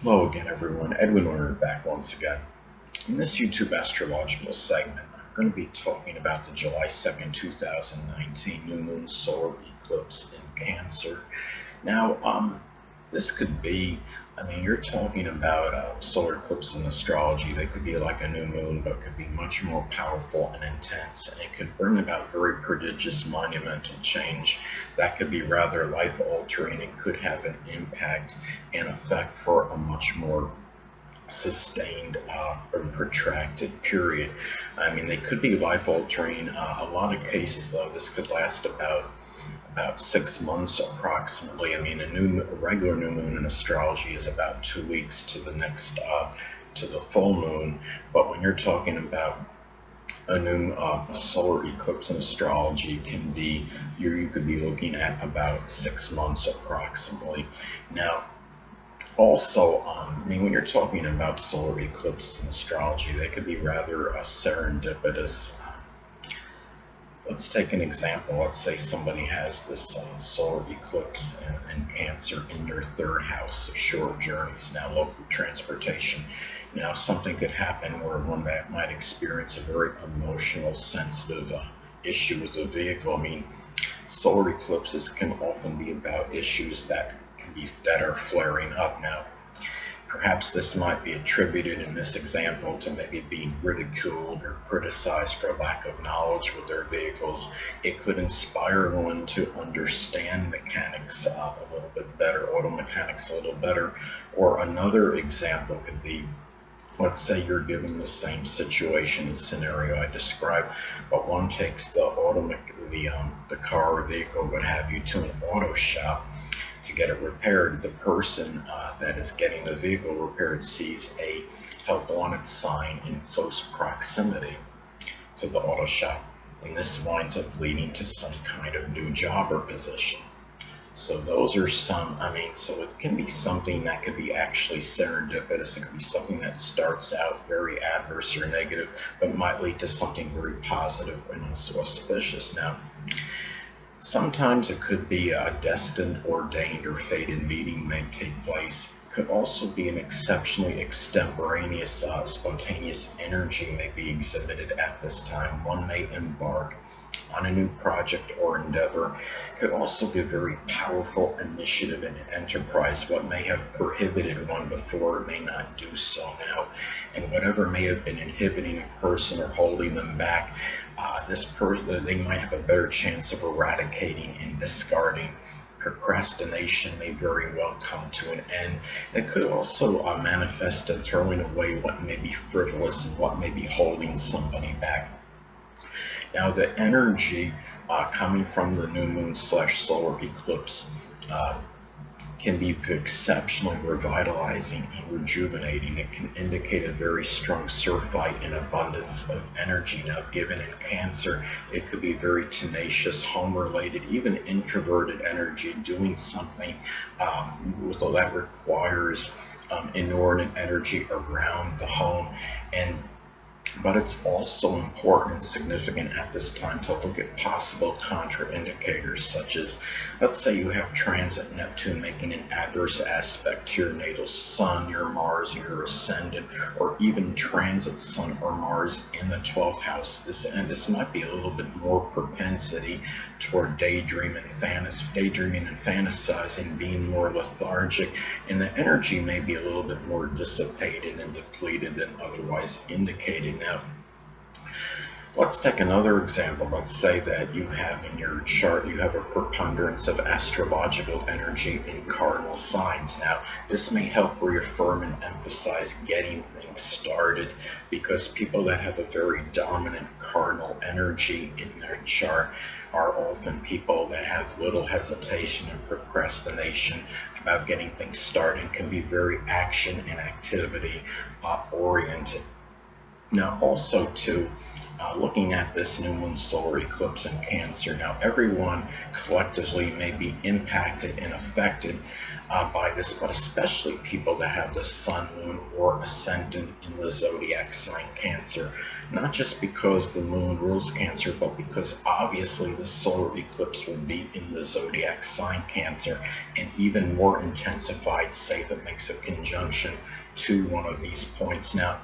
Hello again, everyone. Edwin Learnard back once again. In this YouTube astrological segment, I'm going to be talking about the July 2nd, 2019 new moon solar eclipse in Cancer. Now, this could be, you're talking about solar eclipses in astrology. They could be like a new moon, but could be much more powerful and intense, and it could bring about very prodigious monumental change that could be rather life altering and could have an impact and effect for a much more sustained or protracted period. They could be life altering. A lot of cases, though, this could last about 6 months approximately. A regular new moon in astrology is about 2 weeks to the next to the full moon, but when you're talking about a new solar eclipse in astrology, you could be looking at about 6 months approximately. Now, also, when you're talking about solar eclipses in astrology, they could be rather serendipitous. Let's take an example. Let's say somebody has this solar eclipse in Cancer in their third house of short journeys, now local transportation. Now, something could happen where one might experience a very emotional, sensitive issue with a vehicle. Solar eclipses can often be about issues that are flaring up now. Perhaps this might be attributed in this example to maybe being ridiculed or criticized for lack of knowledge with their vehicles. It could inspire one to understand mechanics a little bit better, auto mechanics a little better. Or another example could be, let's say you're given the same situation and scenario I described, but one takes the car or vehicle, what have you, to an auto shop to get it repaired. The person that is getting the vehicle repaired sees a help wanted sign in close proximity to the auto shop, and this winds up leading to some kind of new job or position. So those are so it can be something that could be actually serendipitous. It could be something that starts out very adverse or negative, but might lead to something very positive and also auspicious. Now, sometimes it could be a destined, ordained, or fated meeting may take place. Could also be an exceptionally extemporaneous, spontaneous energy may be exhibited at this time. One may embark on a new project or endeavor. Could also be a very powerful initiative and enterprise. What may have prohibited one before may not do so now. And whatever may have been inhibiting a person or holding them back, they might have a better chance of eradicating and discarding. Procrastination may very well come to an end. It could also manifest in throwing away what may be frivolous and what may be holding somebody back. Now, the energy coming from the new moon / solar eclipse can be exceptionally revitalizing and rejuvenating. It can indicate a very strong surflight and abundance of energy. Now, given in Cancer, it could be very tenacious, home-related, even introverted energy, doing something that requires inordinate energy around the home. But it's also important and significant at this time to look at possible contraindicators, such as, let's say you have transit Neptune making an adverse aspect to your natal Sun, your Mars, your ascendant, or even transit Sun or Mars in the 12th house. This might be a little bit more propensity toward daydreaming and fantasizing, being more lethargic, and the energy may be a little bit more dissipated and depleted than otherwise indicated. Now, let's take another example. Let's say that you have in your chart, you have a preponderance of astrological energy in cardinal signs. Now, this may help reaffirm and emphasize getting things started, because people that have a very dominant cardinal energy in their chart are often people that have little hesitation and procrastination about getting things started, can be very action and activity oriented. Now, also too, looking at this new moon solar eclipse in Cancer, now everyone collectively may be impacted and affected by this, but especially people that have the sun, moon, or ascendant in the zodiac sign Cancer. Not just because the moon rules Cancer, but because obviously the solar eclipse will be in the zodiac sign Cancer, and even more intensified, say if it makes a conjunction to one of these points. Now,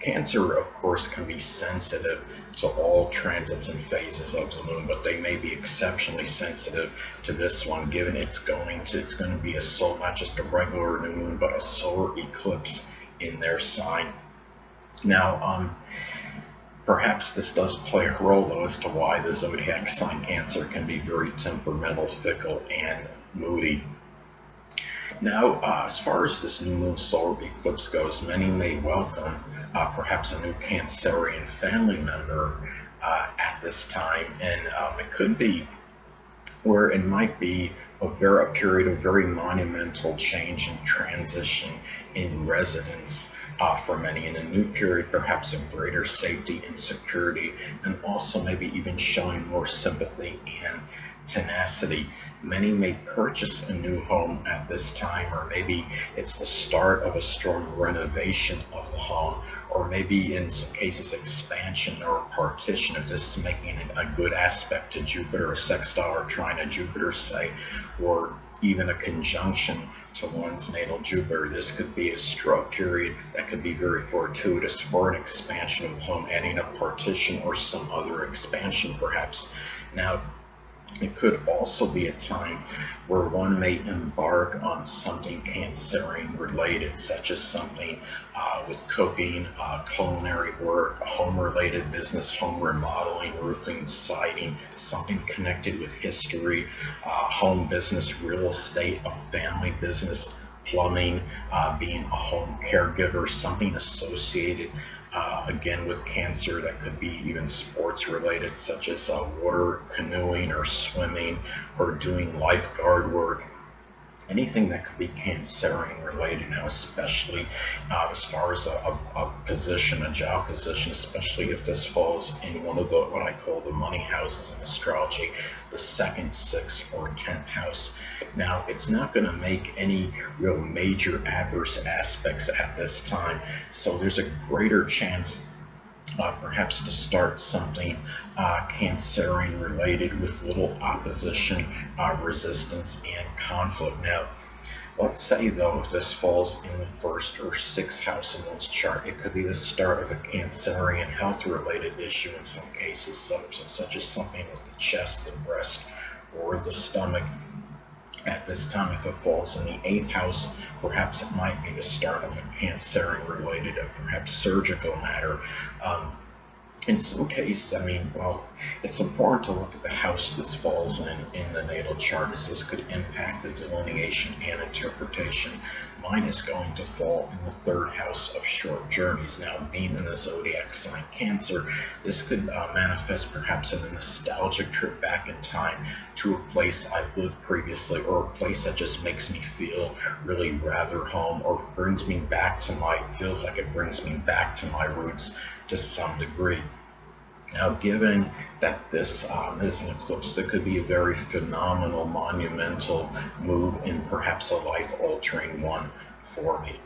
Cancer, of course, can be sensitive to all transits and phases of the moon, but they may be exceptionally sensitive to this one, given it's going to be a solar, not just a regular new moon, but a solar eclipse in their sign. Now, perhaps this does play a role, though, as to why the zodiac sign Cancer can be very temperamental, fickle, and moody. Now, as far as this new moon solar eclipse goes, many may welcome perhaps a new Cancerian family member at this time, and it could be where it might be a period of very monumental change and transition in residence for many, in a new period perhaps of greater safety and security, and also maybe even showing more sympathy and tenacity. Many may purchase a new home at this time, or maybe it's the start of a strong renovation of the home, or maybe in some cases expansion or partition, if this is making it a good aspect to Jupiter, a sextile or trine to Jupiter, say, or even a conjunction to one's natal Jupiter. This could be a stroke period that could be very fortuitous for an expansion of the home, adding a partition or some other expansion perhaps. Now, it could also be a time where one may embark on something Cancerian related, such as something with cooking, culinary work, home related business, home remodeling, roofing, siding, something connected with history, home business, real estate, a family business, plumbing, being a home caregiver, something associated again with Cancer that could be even sports related, such as water canoeing or swimming or doing lifeguard work. Anything that could be Cancerian related now, especially as far as a position, a job position, especially if this falls in one of the what I call the money houses in astrology, the second, sixth, or 10th house. Now, it's not going to make any real major adverse aspects at this time, so there's a greater chance perhaps to start something Cancerian related with little opposition, resistance, and conflict. Now, let's say though, if this falls in the first or sixth house in one's chart, it could be the start of a Cancerian health related issue in some cases, such as something with the chest, the breast, or the stomach. At this time, if it falls in the 8th house, perhaps it might be the start of a Cancerian related, perhaps surgical matter. In some cases, it's important to look at the house this falls in the natal chart, as this could impact the delineation and interpretation. Mine is going to fall in the 3rd house of short journeys. Now, being in the zodiac sign Cancer, this could manifest perhaps in a nostalgic trip back in time to a place I've lived previously, or a place that just makes me feel really rather home, or feels like it brings me back to my roots to some degree. Now, given that this is an eclipse, that could be a very phenomenal, monumental move, and perhaps a life-altering one for me.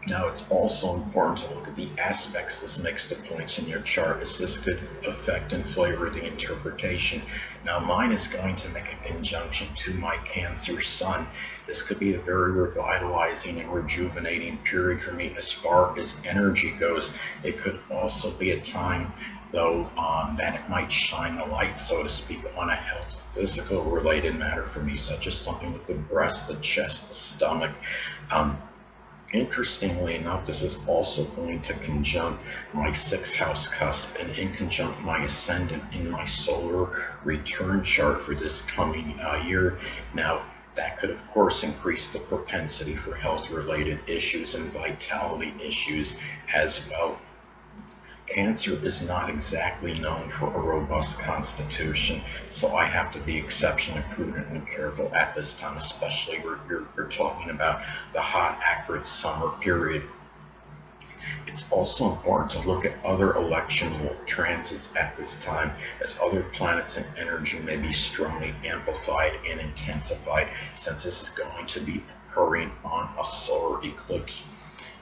Now, it's also important to look at the aspects this makes to points in your chart, as this could affect and flavor the interpretation. Now, mine is going to make a conjunction to my Cancer sun. This could be a very revitalizing and rejuvenating period for me as far as energy goes. It could also be a time, though, that it might shine the light, so to speak, on a health physical related matter for me, such as something with the breast, the chest, the stomach. Interestingly enough, this is also going to conjunct my 6th house cusp, and in conjunct my ascendant in my solar return chart for this coming year. Now, that could, of course, increase the propensity for health-related issues and vitality issues as well. Cancer is not exactly known for a robust constitution, so I have to be exceptionally prudent and careful at this time, especially where you're talking about the hot, acrid summer period. It's also important to look at other electional transits at this time, as other planets and energy may be strongly amplified and intensified, since this is going to be occurring on a solar eclipse.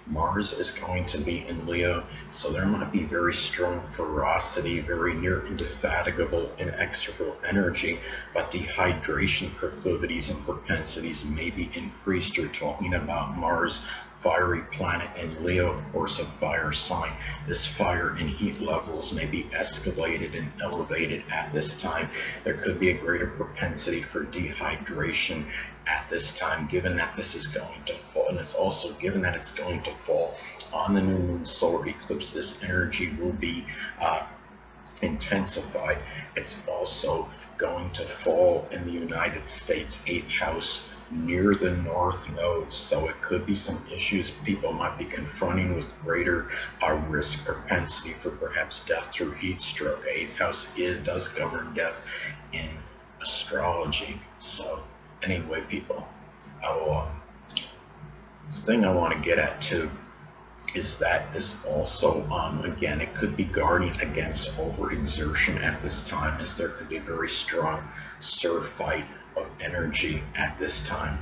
Mars is going to be in Leo, so there might be very strong ferocity, very near indefatigable, inexorable energy, but dehydration proclivities and propensities may be increased. You're talking about Mars, fiery planet, and Leo, of course, a fire sign. This fire and heat levels may be escalated and elevated at this time. There could be a greater propensity for dehydration at this time, given that this is going to fall, and it's also given that it's going to fall on the new moon solar eclipse. This energy will be intensified. It's also going to fall in the United States 8th house near the north node, so it could be some issues people might be confronting with greater risk, propensity for perhaps death through heat stroke. 8th house does govern death in astrology. So anyway, people, the thing I want to get at too is that this also, again, it could be guarding against overexertion at this time, as there could be very strong surf fight of energy at this time.